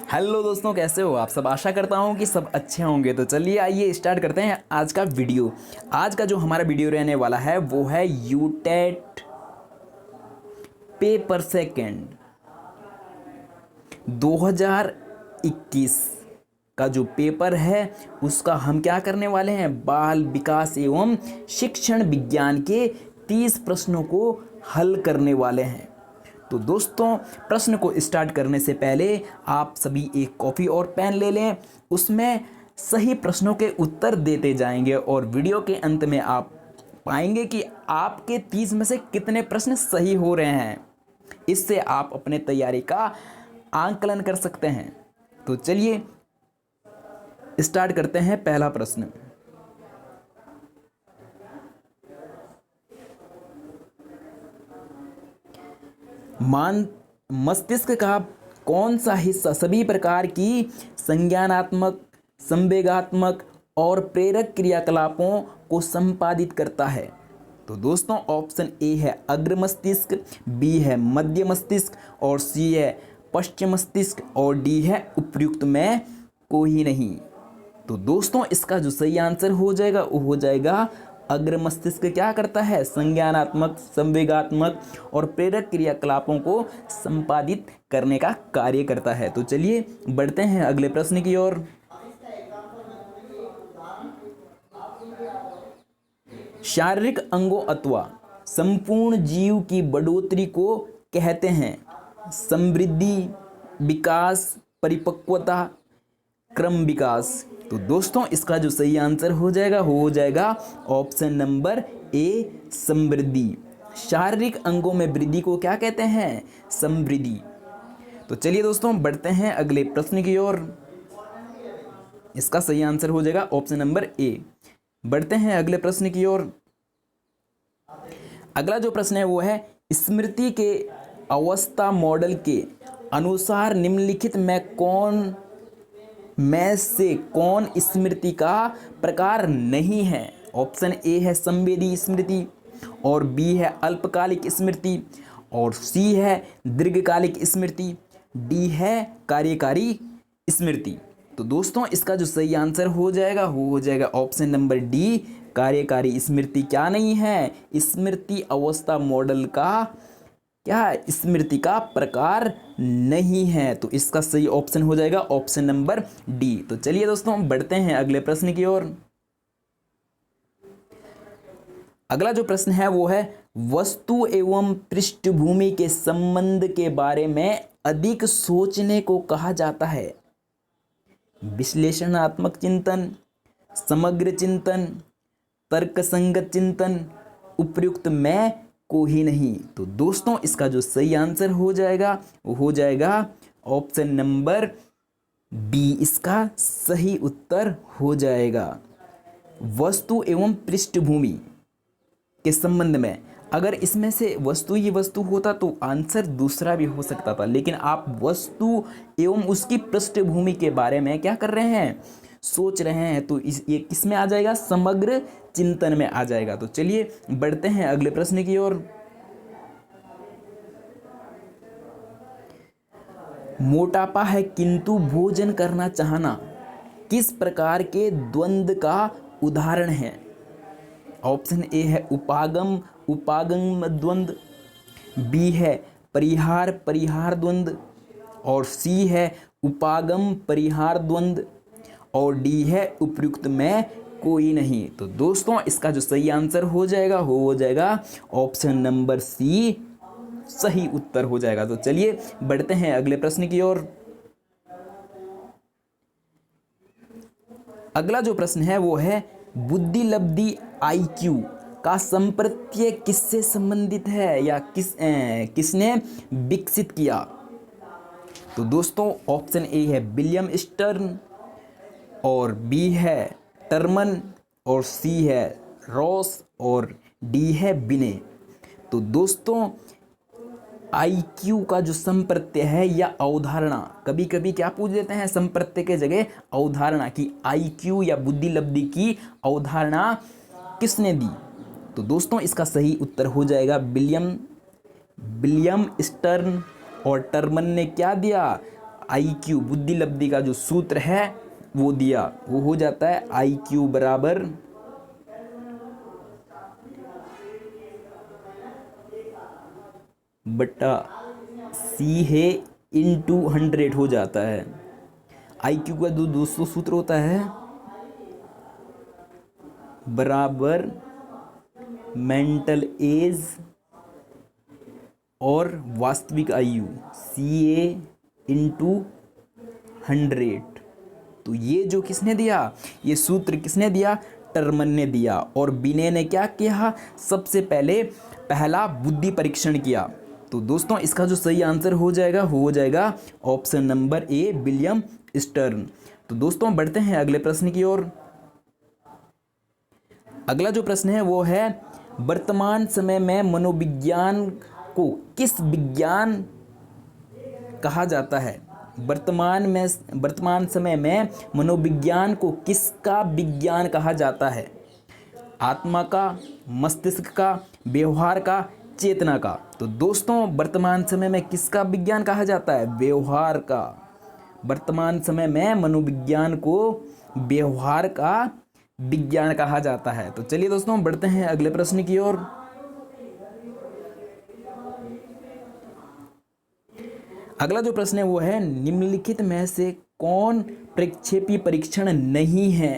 Hello दोस्तों, कैसे हो आप सब। आशा करता हूँ कि सब अच्छे होंगे। तो चलिए आइए स्टार्ट करते हैं आज का वीडियो। आज का जो हमारा वीडियो रहने वाला है वो है यूटेट पेपर सेकेंड 2021 का जो पेपर है उसका हम क्या करने वाले हैं, बाल विकास एवं शिक्षण विज्ञान के 30 प्रश्नों को हल करने वाले हैं। तो दोस्तों, प्रश्न को स्टार्ट करने से पहले आप सभी एक कॉपी और पेन ले लें। उसमें सही प्रश्नों के उत्तर देते जाएंगे और वीडियो के अंत में आप पाएंगे कि आपके 30 में से कितने प्रश्न सही हो रहे हैं। इससे आप अपने तैयारी का आंकलन कर सकते हैं। तो चलिए स्टार्ट करते हैं। पहला प्रश्न, मस्तिष्क का कौन सा हिस्सा सभी प्रकार की संज्ञानात्मक, संवेगात्मक और प्रेरक क्रियाकलापों को संपादित करता है। तो दोस्तों, ऑप्शन ए है अग्र मस्तिष्क, बी है मध्य मस्तिष्क और सी है पश्चिम मस्तिष्क और डी है उपयुक्त में कोई नहीं। तो दोस्तों, इसका जो सही आंसर हो जाएगा वो हो जाएगा अग्र मस्तिष्क। क्या करता है, संज्ञानात्मक, संवेगात्मक और प्रेरक क्रियाकलापों को संपादित करने का कार्य करता है। तो चलिए बढ़ते हैं अगले प्रश्न की ओर। शारीरिक अंगों अथवा संपूर्ण जीव की बढ़ोतरी को कहते हैं समृद्धि, विकास, परिपक्वता, क्रम विकास। तो दोस्तों, इसका जो सही आंसर हो जाएगा वो हो जाएगा ऑप्शन नंबर ए, समृद्धि। शारीरिक अंगों में वृद्धि को क्या कहते हैं, समृद्धि। तो चलिए दोस्तों बढ़ते हैं अगले प्रश्न की ओर। इसका सही आंसर हो जाएगा ऑप्शन नंबर ए। बढ़ते हैं अगले प्रश्न की ओर। अगला जो प्रश्न है वो है स्मृति के अवस्था मॉडल के अनुसार निम्नलिखित में से कौन स्मृति का प्रकार नहीं है। ऑप्शन ए है संवेदी स्मृति और बी है अल्पकालिक स्मृति और सी है दीर्घकालिक स्मृति, डी है कार्यकारी स्मृति। तो दोस्तों, इसका जो सही आंसर हो जाएगा वो हो जाएगा ऑप्शन नंबर डी, कार्यकारी स्मृति। क्या नहीं है, स्मृति अवस्था मॉडल का क्या स्मृति का प्रकार नहीं है। तो इसका सही ऑप्शन हो जाएगा ऑप्शन नंबर डी। तो चलिए दोस्तों बढ़ते हैं अगले प्रश्न की ओर। अगला जो प्रश्न है वो है वस्तु एवं पृष्ठभूमि के संबंध के बारे में अधिक सोचने को कहा जाता है विश्लेषणात्मक चिंतन, समग्र चिंतन, तर्कसंगत चिंतन, उपयुक्त में को ही नहीं। तो दोस्तों, इसका जो सही आंसर हो जाएगा वो हो जाएगा ऑप्शन नंबर बी। इसका सही उत्तर हो जाएगा वस्तु एवं पृष्ठभूमि के संबंध में। अगर इसमें से वस्तु ही वस्तु होता तो आंसर दूसरा भी हो सकता था, लेकिन आप वस्तु एवं उसकी पृष्ठभूमि के बारे में क्या कर रहे हैं, सोच रहे हैं। तो ये किस में आ जाएगा, समग्र चिंतन में आ जाएगा। तो चलिए बढ़ते हैं अगले प्रश्न की ओर। मोटापा है किंतु भोजन करना चाहना किस प्रकार के द्वंद्व का उदाहरण है। ऑप्शन ए है उपागम, उपागम द्वंद्व, बी है परिहार, परिहार द्वंद्व और सी है उपागम परिहार द्वंद्व और डी है उपयुक्त में कोई नहीं। तो दोस्तों, इसका जो सही आंसर हो जाएगा वो हो जाएगा ऑप्शन नंबर सी, सही उत्तर हो जाएगा। तो चलिए बढ़ते हैं अगले प्रश्न की ओर। अगला जो प्रश्न है वो है बुद्धि लब्धि IQ का संप्रत्यय किससे संबंधित है या किसने विकसित किया। तो दोस्तों, ऑप्शन ए है विलियम स्टर्न और बी है टर्मन और सी है रॉस और डी है बिने। तो दोस्तों, IQ का जो संप्रत्यय है या अवधारणा, कभी कभी क्या पूछ देते हैं संप्रत्यय के जगह अवधारणा की, IQ या बुद्धि लब्धि की अवधारणा किसने दी। तो दोस्तों, इसका सही उत्तर हो जाएगा विलियम स्टर्न और टर्मन ने क्या दिया, IQ बुद्धि लब्धि का जो सूत्र है वो दिया, वो हो जाता है IQ बराबर बटा C है इंटू 100 हो जाता है। IQ का जो दोस्तों सूत्र होता है बराबर मेंटल एज और वास्तविक आयु CA इंटू 100। तो ये जो किसने दिया, ये सूत्र किसने दिया, टर्मन ने दिया। और बिने ने क्या किया, सबसे पहले पहला बुद्धि परीक्षण किया। तो दोस्तों इसका जो सही आंसर हो जाएगा वो हो जाएगा option number A William stern. तो दोस्तों बढ़ते हैं अगले प्रश्न की ओर। अगला जो प्रश्न है वो है वर्तमान समय में मनोविज्ञान को किस विज्ञान कहा जाता है। वर्तमान समय में मनोविज्ञान को किसका विज्ञान कहा जाता है। आत्मा का, मस्तिष्क का, व्यवहार का, चेतना का। तो दोस्तों वर्तमान समय में किसका विज्ञान कहा जाता है, व्यवहार का। वर्तमान समय में मनोविज्ञान को व्यवहार का विज्ञान कहा जाता है। तो चलिए दोस्तों बढ़ते हैं अगले प्रश्न की ओर। अगला जो प्रश्न है वो है निम्नलिखित में से कौन प्रक्षेपी परीक्षण नहीं है।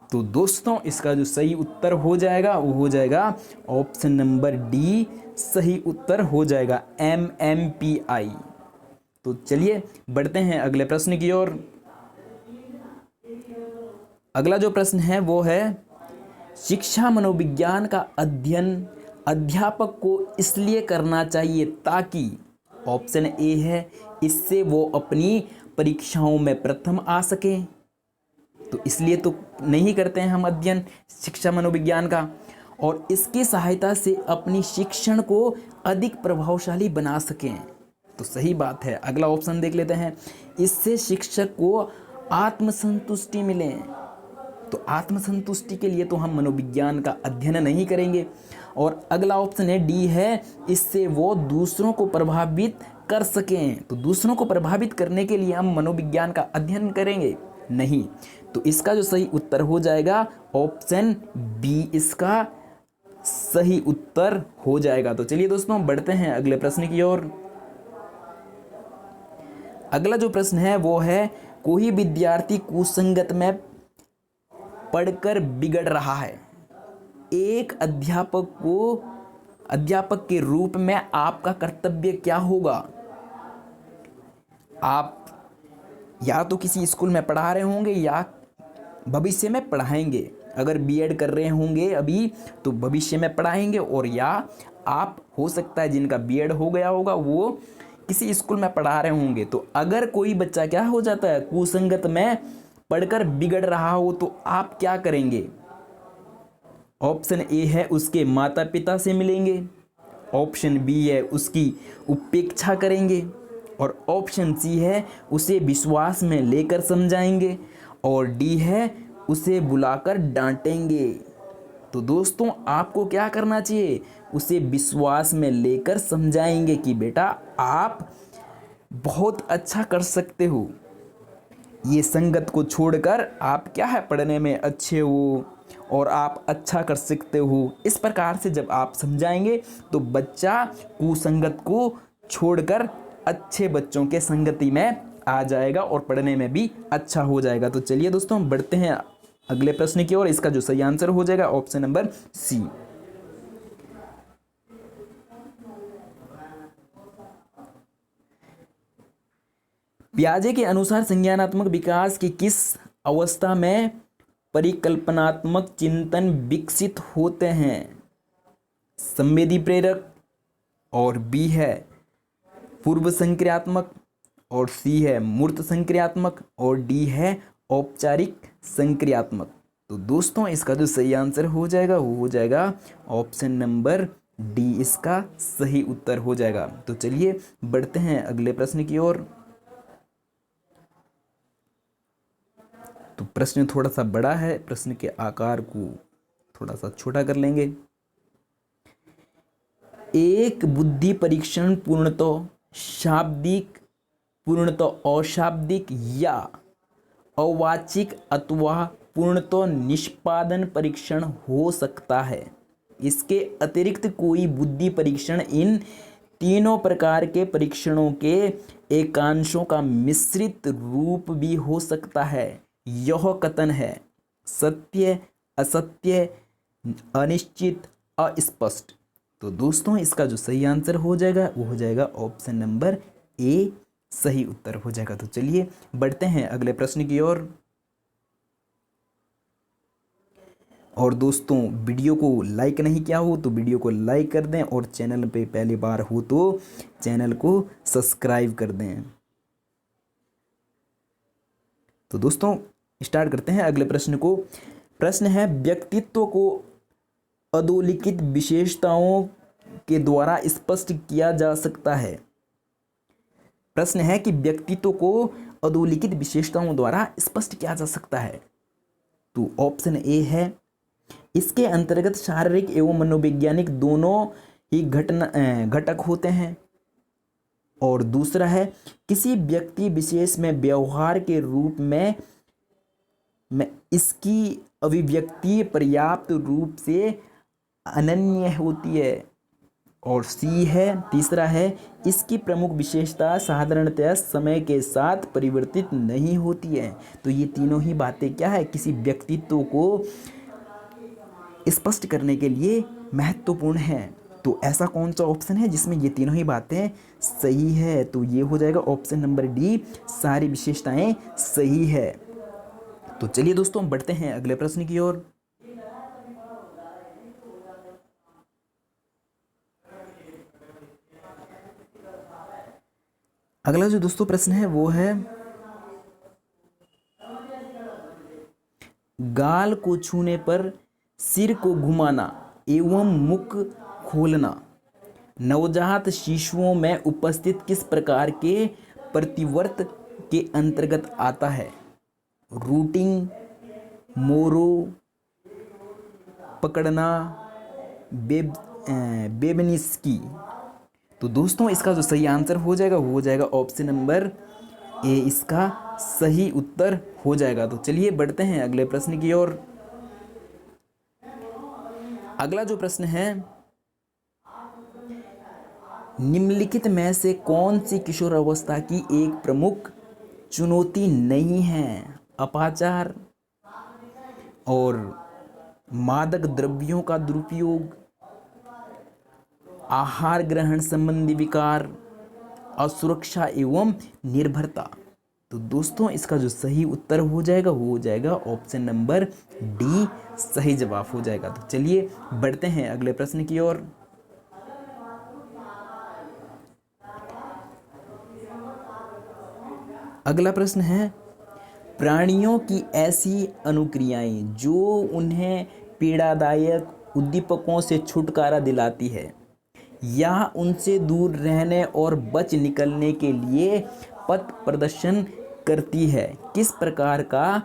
तो दोस्तों इसका जो सही उत्तर हो जाएगा वो हो जाएगा ऑप्शन नंबर डी, सही उत्तर हो जाएगा MMPI। तो चलिए बढ़ते हैं अगले प्रश्न की ओर। अगला जो प्रश्न है वो है शिक्षा मनोविज्ञान का अध्ययन अध्यापक को इसलिए करना चाहिए ताकि, ऑप्शन ए है इससे वो अपनी परीक्षाओं में प्रथम आ सके। तो इसलिए तो नहीं करते हैं हम अध्ययन शिक्षा मनोविज्ञान का। और इसकी सहायता से अपनी शिक्षण को अधिक प्रभावशाली बना सकें। तो सही बात है, अगला ऑप्शन देख लेते हैं, इससे शिक्षक को आत्मसंतुष्टि मिले। तो आत्मसंतुष्टि के लिए तो हम मनोविज्ञान का अध्ययन नहीं करेंगे। और अगला ऑप्शन है डी है, इससे वो दूसरों को प्रभावित कर सकें। तो दूसरों को प्रभावित करने के लिए हम मनोविज्ञान का अध्ययन करेंगे नहीं। तो इसका जो सही उत्तर हो जाएगा ऑप्शन बी, इसका सही उत्तर हो जाएगा। तो चलिए दोस्तों बढ़ते हैं अगले प्रश्न की ओर। अगला जो प्रश्न है वो है कोई विद्यार्थी कुसंगत में पढ़कर बिगड़ रहा है। एक अध्यापक के रूप में आपका कर्तव्य क्या होगा। आप या तो किसी स्कूल में पढ़ा रहे होंगे या भविष्य में पढ़ाएंगे। अगर बीएड कर रहे होंगे अभी तो भविष्य में पढ़ाएंगे। और या आप हो सकता है जिनका बीएड हो गया होगा वो किसी स्कूल में पढ़ा रहे होंगे। तो अगर कोई बच्चा क्या हो जाता है कुसंगत में पढ़कर बिगड़ रहा हो तो आप क्या करेंगे। ऑप्शन ए है उसके माता पिता से मिलेंगे, ऑप्शन बी है उसकी उपेक्षा करेंगे, और ऑप्शन सी है उसे विश्वास में लेकर समझाएंगे, और डी है उसे बुलाकर डांटेंगे। तो दोस्तों आपको क्या करना चाहिए, उसे विश्वास में लेकर समझाएंगे कि बेटा आप बहुत अच्छा कर सकते हो, ये संगत को छोड़कर आप क्या है पढ़ने में अच्छे हो और आप अच्छा कर सकते हो। इस प्रकार से जब आप समझाएंगे तो बच्चा कुसंगत को छोड़कर अच्छे बच्चों के संगति में आ जाएगा और पढ़ने में भी अच्छा हो जाएगा। तो चलिए दोस्तों बढ़ते हैं अगले प्रश्न की ओर। इसका जो सही आंसर हो जाएगा ऑप्शन नंबर सी। पियाजे के अनुसार संज्ञानात्मक विकास की किस अवस्था में परिकल्पनात्मक चिंतन विकसित होते हैं। संवेदी प्रेरक, और बी है पूर्व संक्रियात्मक, और सी है मूर्त संक्रियात्मक, और डी है औपचारिक संक्रियात्मक। तो दोस्तों इसका जो सही आंसर हो जाएगा वो हो जाएगा ऑप्शन नंबर डी, इसका सही उत्तर हो जाएगा। तो चलिए बढ़ते हैं अगले प्रश्न की ओर। तो प्रश्न थोड़ा सा बड़ा है, प्रश्न के आकार को थोड़ा सा छोटा कर लेंगे। एक बुद्धि परीक्षण पूर्णतः शाब्दिक पूर्णतः अशाब्दिक या अवाचिक अथवा पूर्णतः निष्पादन परीक्षण हो सकता है। इसके अतिरिक्त कोई बुद्धि परीक्षण इन तीनों प्रकार के परीक्षणों के एकांशों का मिश्रित रूप भी हो सकता है। यह कथन है सत्य, असत्य, अनिश्चित, अस्पष्ट। तो दोस्तों इसका जो सही आंसर हो जाएगा वो हो जाएगा ऑप्शन नंबर ए, सही उत्तर हो जाएगा। तो चलिए बढ़ते हैं अगले प्रश्न की ओर। और दोस्तों वीडियो को लाइक नहीं किया हो तो वीडियो को लाइक कर दें, और चैनल पे पहली बार हो तो चैनल को सब्सक्राइब कर दें। तो दोस्तों स्टार्ट करते हैं अगले प्रश्न को। प्रश्न है व्यक्तित्व को अधोलिखित विशेषताओं के द्वारा स्पष्ट किया जा सकता है। प्रश्न है कि व्यक्तित्व को अधोलिखित विशेषताओं द्वारा स्पष्ट किया जा सकता है। तो ऑप्शन ए है, इसके अंतर्गत शारीरिक एवं मनोवैज्ञानिक दोनों ही घटक होते हैं। और दूसरा है किसी व्यक्ति विशेष में व्यवहार के रूप में इसकी अभिव्यक्ति पर्याप्त रूप से अनन्य होती है। और सी है, तीसरा है इसकी प्रमुख विशेषता साधारणतः समय के साथ परिवर्तित नहीं होती है। तो ये तीनों ही बातें क्या है, किसी व्यक्तित्व को स्पष्ट करने के लिए महत्वपूर्ण है। तो ऐसा कौन सा ऑप्शन है जिसमें ये तीनों ही बातें सही है? तो ये हो जाएगा ऑप्शन नंबर डी, सारी विशेषताएं सही है। तो चलिए दोस्तों बढ़ते हैं अगले प्रश्न की ओर। अगला जो दोस्तों प्रश्न है वो है गाल को छूने पर सिर को घुमाना एवं मुख खोलना नवजात शिशुओं में उपस्थित किस प्रकार के प्रतिवर्त के अंतर्गत आता है? रूटिंग, मोरो, पकड़ना, बेबनिस्की। तो दोस्तों इसका जो सही आंसर हो जाएगा वो हो जाएगा ऑप्शन नंबर ए, इसका सही उत्तर हो जाएगा। तो चलिए बढ़ते हैं अगले प्रश्न की ओर। अगला जो प्रश्न है, निम्नलिखित में से कौन सी किशोर अवस्था की एक प्रमुख चुनौती नहीं है? अपाचार और मादक द्रव्यों का दुरुपयोग, आहार ग्रहण संबंधी विकार, असुरक्षा एवं निर्भरता। तो दोस्तों इसका जो सही उत्तर हो जाएगा वो हो जाएगा ऑप्शन नंबर डी, सही जवाब हो जाएगा। तो चलिए बढ़ते हैं अगले प्रश्न की ओर। अगला प्रश्न है प्राणियों की ऐसी अनुक्रियाएं जो उन्हें पीड़ादायक उद्दीपकों से छुटकारा दिलाती है या उनसे दूर रहने और बच निकलने के लिए पथ प्रदर्शन करती है, किस प्रकार का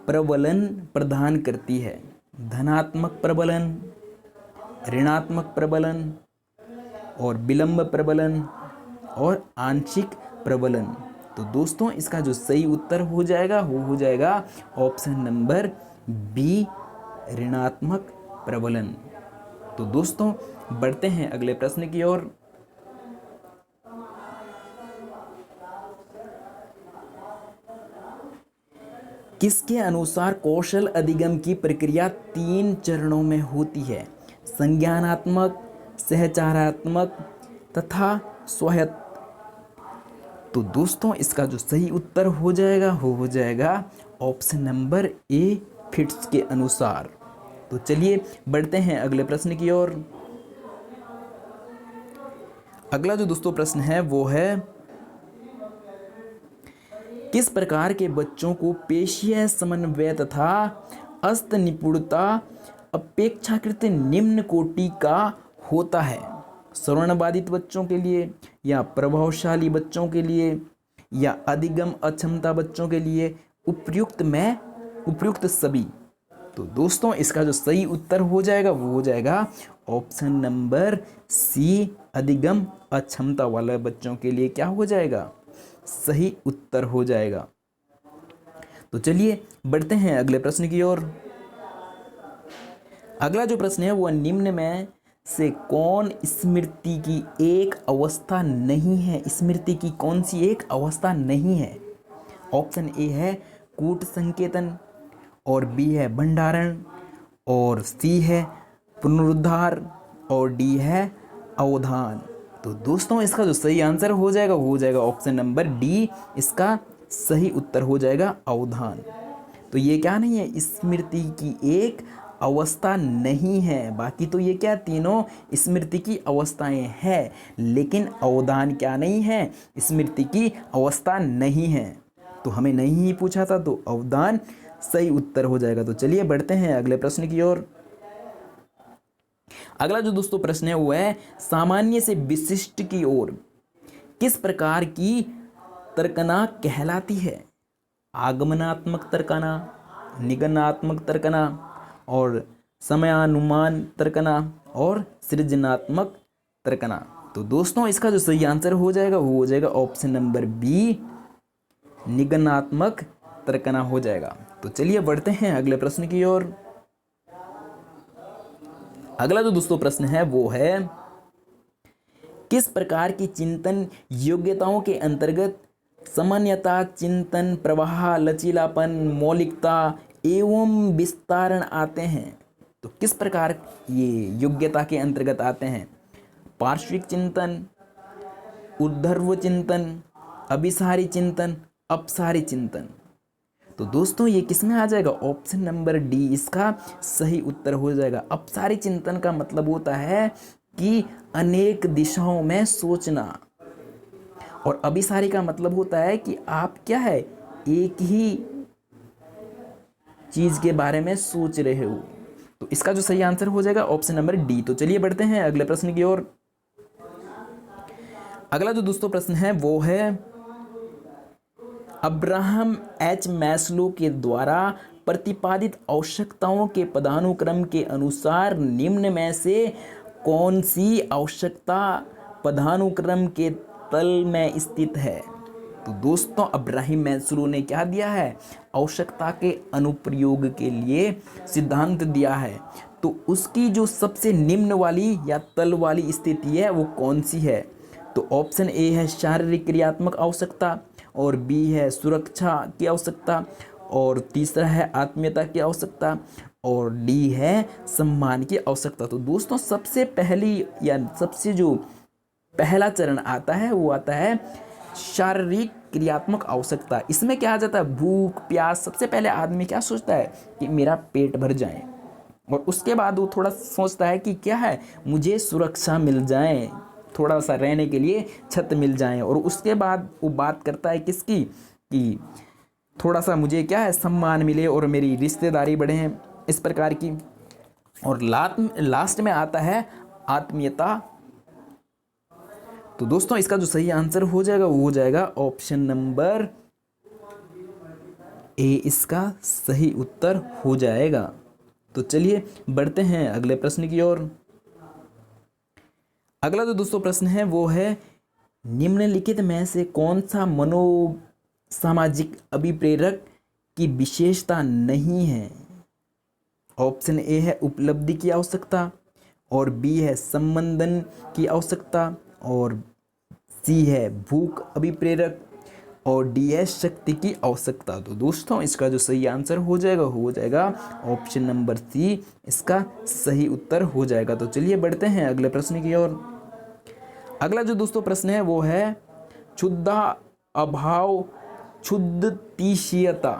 प्रबलन प्रदान करती है? धनात्मक प्रबलन, ऋणात्मक प्रबलन, और विलंब प्रबलन, और आंशिक प्रबलन। तो दोस्तों इसका जो सही उत्तर हो जाएगा वो हो जाएगा ऑप्शन नंबर बी, ऋणात्मक प्रबलन। तो दोस्तों बढ़ते हैं अगले प्रश्न की ओर। किसके अनुसार कौशल अधिगम की प्रक्रिया 3 चरणों में होती है? संज्ञानात्मक, सहचारात्मक तथा स्वायत्त। तो दोस्तों इसका जो सही उत्तर हो जाएगा वो हो जाएगा ऑप्शन नंबर ए, फिट्स के अनुसार। तो चलिए बढ़ते हैं अगले प्रश्न की ओर। अगला जो दोस्तों प्रश्न है वो है किस प्रकार के बच्चों को पेशीय समन्वय तथा हस्त निपुणता अपेक्षाकृत निम्न कोटि का होता है? श्रवणबाधित बच्चों के लिए, या प्रभावशाली बच्चों के लिए, या अधिगम अक्षमता बच्चों के लिए, उपयुक्त सभी। तो दोस्तों इसका जो सही उत्तर हो जाएगा वो हो जाएगा ऑप्शन नंबर सी, अधिगम अक्षमता वाले बच्चों के लिए क्या हो जाएगा? सही उत्तर हो जाएगा। तो चलिए बढ़ते हैं अगले प्रश्न की ओर। अगला जो प्रश्न है वो निम्न में से कौन स्मृति की एक अवस्था नहीं है? स्मृति की कौन सी एक अवस्था नहीं है? ऑप्शन ए है कूट संकेतन, और बी है भंडारण, और सी है पुनरुद्धार, और डी है अवधान। तो दोस्तों इसका जो सही आंसर हो जाएगा ऑप्शन नंबर डी, इसका सही उत्तर हो जाएगा अवधान। तो ये क्या नहीं है? स्मृति की एक अवस्था नहीं है। बाकी तो ये क्या तीनों स्मृति की अवस्थाएं हैं, लेकिन अवधान क्या नहीं है? स्मृति की अवस्था नहीं है। तो हमें नहीं ही पूछा था, तो अवधान सही उत्तर हो जाएगा। तो चलिए बढ़ते हैं अगले प्रश्न की ओर। अगला जो दोस्तों प्रश्न है वो है सामान्य से विशिष्ट की ओर किस प्रकार की तर्कना कहलाती है? आगमनात्मक तर्कना, निगमनात्मक तर्कना, और समयानुमान तर्कना, और सृजनात्मक तर्कना। तो दोस्तों इसका जो सही आंसर हो जाएगा वो हो जाएगा ऑप्शन नंबर बी, निगमनात्मक तर्कना हो जाएगा। तो चलिए बढ़ते हैं अगले प्रश्न की ओर। अगला जो दोस्तों प्रश्न है वो है किस प्रकार की चिंतन योग्यताओं के अंतर्गत सामान्यता, चिंतन, प्रवाह, लचीलापन, मौलिकता एवं विस्तारण आते हैं? तो किस प्रकार ये योग्यता के अंतर्गत आते हैं? पार्श्विक चिंतन, ऊर्ध्व चिंतन, अभिसारी चिंतन, अपसारी चिंतन। तो दोस्तों ये किस में आ जाएगा? ऑप्शन नंबर डी इसका सही उत्तर हो जाएगा। अपसारी चिंतन का मतलब होता है कि अनेक दिशाओं में सोचना, और अभिसारी का मतलब होता है कि आप क्या है, एक ही चीज के बारे में सोच रहे हो। तो इसका जो सही आंसर हो जाएगा ऑप्शन नंबर डी। तो चलिए बढ़ते हैं अगले प्रश्न की ओर। अगला जो दोस्तों प्रश्न है वो है अब्राहम एच मैस्लो के द्वारा प्रतिपादित आवश्यकताओं के पदानुक्रम के अनुसार निम्न में से कौन सी आवश्यकता पदानुक्रम के तल में स्थित है? तो दोस्तों अब्राहम मैस्लो ने क्या दिया है? आवश्यकता के अनुप्रयोग के लिए सिद्धांत दिया है। तो उसकी जो सबसे निम्न वाली या तल वाली स्थिति है वो कौन सी है? तो ऑप्शन ए है शारीरिक क्रियात्मक आवश्यकता, और बी है सुरक्षा की आवश्यकता, और तीसरा है आत्मीयता की आवश्यकता, और डी है सम्मान की आवश्यकता। तो दोस्तों सबसे पहली या सबसे जो पहला चरण आता है वो आता है शारीरिक क्रियात्मक आवश्यकता। इसमें क्या आ जाता है? भूख प्यास। सबसे पहले आदमी क्या सोचता है कि मेरा पेट भर जाए, और उसके बाद वो थोड़ा सोचता है कि क्या है, मुझे सुरक्षा मिल जाए, थोड़ा सा रहने के लिए छत मिल जाए, और उसके बाद वो बात करता है किसकी, कि थोड़ा सा मुझे क्या है, सम्मान मिले और मेरी रिश्तेदारी बढ़े हैं, इस प्रकार की। और लास्ट में आता है आत्मीयता। तो दोस्तों इसका जो सही आंसर हो जाएगा वो हो जाएगा ऑप्शन नंबर ए, इसका सही उत्तर हो जाएगा। तो चलिए बढ़ते हैं अगले प्रश्न की ओर। अगला जो दोस्तों प्रश्न है वो है निम्नलिखित में से कौन सा मनोसामाजिक अभिप्रेरक की विशेषता नहीं है? ऑप्शन ए है उपलब्धि की आवश्यकता, और बी है संबंधन की आवश्यकता, और सी है भूख अभिप्रेरक, और डी है शक्ति की आवश्यकता। तो दोस्तों इसका जो सही आंसर हो जाएगा ऑप्शन नंबर सी, इसका सही उत्तर हो जाएगा। तो चलिए बढ़ते हैं अगले प्रश्न की ओर। अगला जो दोस्तों प्रश्न है वो है क्षुधा अभाव, क्षुद्रतीशीयता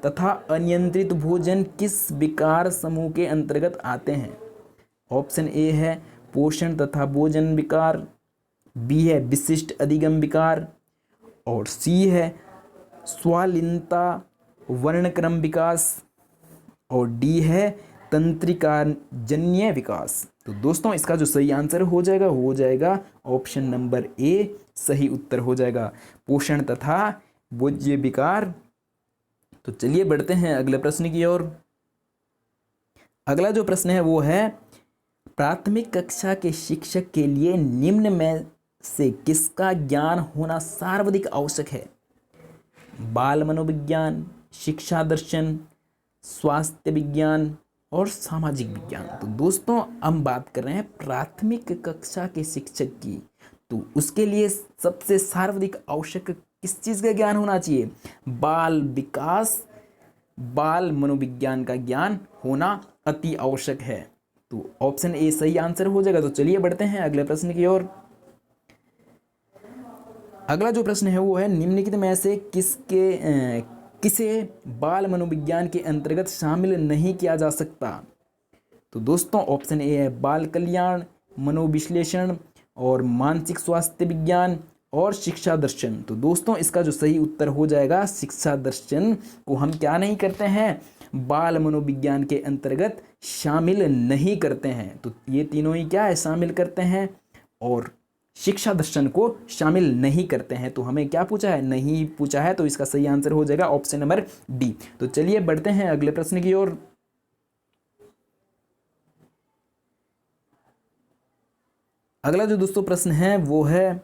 तथा अनियंत्रित भोजन किस विकार समूह के अंतर्गत आते हैं? ऑप्शन ए है पोषण तथा भोजन विकार, बी है विशिष्ट अधिगम विकार, और सी है स्वालीनता वर्णक्रम विकास, और डी है तंत्रिकाजन्य विकास। तो दोस्तों इसका जो सही आंसर हो जाएगा ऑप्शन नंबर ए, सही उत्तर हो जाएगा पोषण तथा भोज्य विकार। तो चलिए बढ़ते हैं अगले प्रश्न की ओर। अगला जो प्रश्न है वो है प्राथमिक कक्षा के शिक्षक के लिए निम्न में से किसका ज्ञान होना सर्वाधिक आवश्यक है? बाल मनोविज्ञान, शिक्षा दर्शन, स्वास्थ्य विज्ञान और सामाजिक विज्ञान। तो दोस्तों हम बात कर रहे हैं प्राथमिक कक्षा के शिक्षक की, तो उसके लिए सबसे सर्वाधिक आवश्यक किस चीज़ का ज्ञान होना चाहिए? बाल विकास, बाल मनोविज्ञान का ज्ञान होना अति आवश्यक है। तो ऑप्शन ए सही आंसर हो जाएगा। तो चलिए बढ़ते हैं अगले प्रश्न की ओर। अगला जो प्रश्न है वो है निम्नलिखित में से किसे बाल मनोविज्ञान के अंतर्गत शामिल नहीं किया जा सकता? तो दोस्तों ऑप्शन ए है बाल कल्याण, मनोविश्लेषण और मानसिक स्वास्थ्य विज्ञान और शिक्षा दर्शन। तो दोस्तों इसका जो सही उत्तर हो जाएगा शिक्षा दर्शन को हम क्या नहीं करते हैं? बाल मनोविज्ञान के अंतर्गत शामिल नहीं करते हैं। तो ये तीनों ही क्या है? शामिल करते हैं, और शिक्षा दर्शन को शामिल नहीं करते हैं। तो हमें क्या पूछा है? नहीं पूछा है। तो इसका सही आंसर हो जाएगा ऑप्शन नंबर डी। तो चलिए बढ़ते हैं अगले प्रश्न की ओर। अगला जो दोस्तों प्रश्न है वो है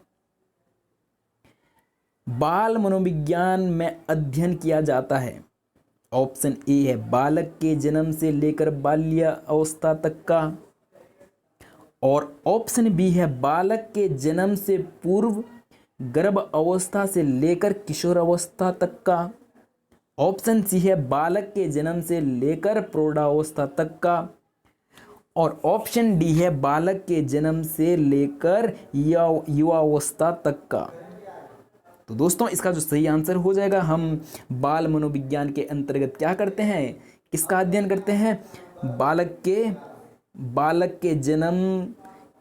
बाल मनोविज्ञान में अध्ययन किया जाता है। ऑप्शन ए है बालक के जन्म से लेकर बाल्य अवस्था तक का, और ऑप्शन बी है बालक के जन्म से पूर्व गर्भ अवस्था से लेकर किशोर अवस्था तक का, ऑप्शन सी है बालक के जन्म से लेकर प्रौढ़ावस्था तक का, और ऑप्शन डी है बालक के जन्म से लेकर युवावस्था तक का। तो दोस्तों इसका जो सही आंसर हो जाएगा, हम बाल मनोविज्ञान के अंतर्गत क्या करते हैं? किसका अध्ययन करते हैं? बालक के जन्म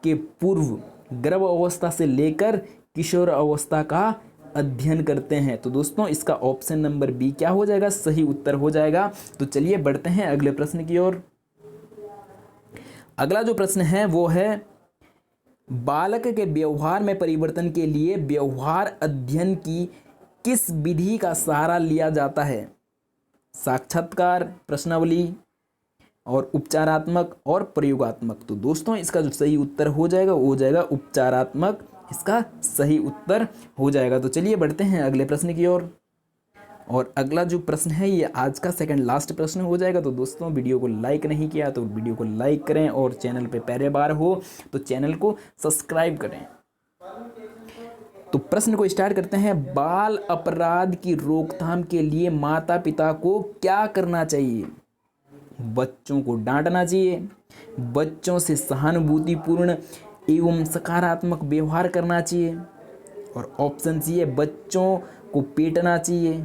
के पूर्व गर्भ अवस्था से लेकर किशोर अवस्था का अध्ययन करते हैं। तो दोस्तों इसका ऑप्शन नंबर बी क्या हो जाएगा? सही उत्तर हो जाएगा। तो चलिए बढ़ते हैं अगले प्रश्न की ओर। अगला जो प्रश्न है वो है बालक के व्यवहार में परिवर्तन के लिए व्यवहार अध्ययन की किस विधि का सहारा लिया जाता है? साक्षात्कार, प्रश्नावली और उपचारात्मक और प्रयोगात्मक। तो दोस्तों इसका जो सही उत्तर हो जाएगा वो हो जाएगा उपचारात्मक, इसका सही उत्तर हो जाएगा। तो चलिए बढ़ते हैं अगले प्रश्न की ओर। और अगला जो प्रश्न है ये आज का सेकंड लास्ट प्रश्न हो जाएगा। तो दोस्तों वीडियो को लाइक नहीं किया तो वीडियो को लाइक करें, और चैनल पे पहले बार हो तो चैनल को सब्सक्राइब करें। तो प्रश्न को स्टार्ट करते हैं। बाल अपराध की रोकथाम के लिए माता पिता को क्या करना चाहिए? बच्चों को डांटना चाहिए, बच्चों से सहानुभूतिपूर्ण एवं सकारात्मक व्यवहार करना चाहिए, और ऑप्शन सी है बच्चों को पीटना चाहिए,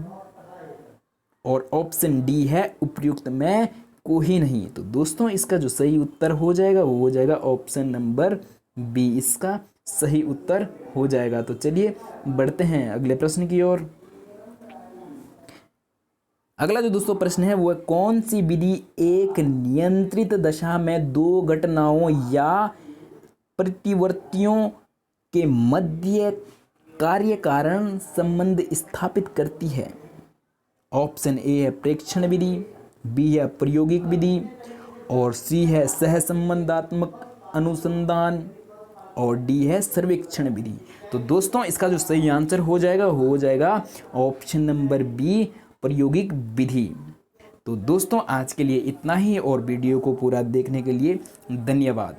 और ऑप्शन डी है उपयुक्त में कोई नहीं। तो दोस्तों इसका जो सही उत्तर हो जाएगा वो हो जाएगा ऑप्शन नंबर बी, इसका सही उत्तर हो जाएगा। तो चलिए बढ़ते हैं अगले प्रश्न की ओर। अगला जो दोस्तों प्रश्न है वो है कौन सी विधि एक नियंत्रित दशा में दो घटनाओं या प्रतिवर्तियों के मध्य कार्य कारण संबंध स्थापित करती है? ऑप्शन ए है प्रेक्षण विधि, बी है प्रायोगिक विधि, और सी है सहसंबंधात्मक अनुसंधान, और डी है सर्वेक्षण विधि। तो दोस्तों इसका जो सही आंसर हो जाएगा ऑप्शन नंबर बी, प्रायोगिक विधि। तो दोस्तों आज के लिए इतना ही, और वीडियो को पूरा देखने के लिए धन्यवाद।